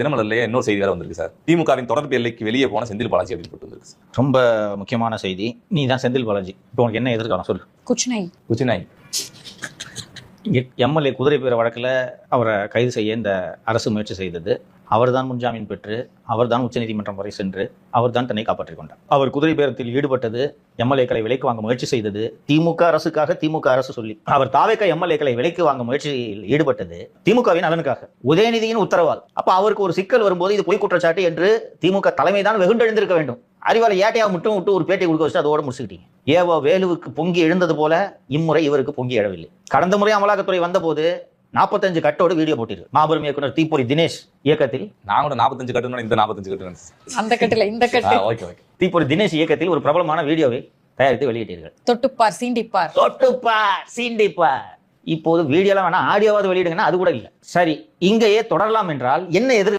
தினமலர்லயே இன்னொரு செய்தி வேற வந்திருக்கு சார். திமுகவின் தொடர்பு எல்லைக்கு வெளியே போன செந்தில் பாலாஜி அப்படின்னு போட்டு வந்திருக்கு சார். ரொம்ப முக்கியமான செய்தி. நீ தான் செந்தில் பாலாஜி, இப்போ உனக்கு என்ன எதிர்காலம் சொல்லு? குச்சினாய் எம்எல்ஏ குதிரை பேர வழக்கில் அவரை கைது செய்ய இந்த அரசு முயற்சி செய்தது. அவர்தான் முன்ஜாமீன் பெற்று, அவர்தான் உச்சநீதிமன்றம் வரை சென்று அவர்தான் தன்னை காப்பாற்றிக் கொண்டார். அவர் குதிரை பேரத்தில் ஈடுபட்டது, எம்எல்ஏக்களை விலைக்கு வாங்க முயற்சி செய்தது திமுக அரசுக்காக, திமுக அரசு சொல்லி. அவர் தாவேக எம்எல்ஏக்களை விலைக்கு வாங்க முயற்சியில் ஈடுபட்டது திமுகவின் நலனுக்காக, உதயநிதியின் உத்தரவால். அப்ப அவருக்கு ஒரு சிக்கல் வரும்போது இது பொய் குற்றச்சாட்டு என்று திமுக தலைமைதான் வெகுண்டெழுந்திருக்க வேண்டும். அறிவாளை ஏட்டையா மட்டும் விட்டு ஒரு பேட்டி கொடுக்க வச்சு அதோட முடிச்சுக்கிட்டீங்க. ஏவோ வேலுவுக்கு பொங்கி எழுந்தது போல இம்முறை இவருக்கு பொங்கி எழவில்லை. கடந்த முறை அமலாக்கத்துறை வந்தபோது 45 கட்டோடு வீடியோ போட்டிருக்கு. மாபெரும் இயக்குனர் தீப்பொறி தினேஷ் இயக்கத்தில். நான் கூட 45 கட்டு, இந்த 45 கட்டு அந்த கட்டுல இந்த கட்டு. Okay okay. தீப்பொறி தினேஷ் இயக்கத்தில் ஒரு பிரபலமான வீடியோவை தயாரித்து வெளியிட்டீர்கள். தொட்டுப்பார் சீண்டிப்பார். இப்போது வீடியோலாம் வேணா, ஆடியோவாவது வெளியிடுங்கன்னா அது கூட இல்லை. சரி, இங்கேயே தொடரலாம் என்றால் என்ன எதிர்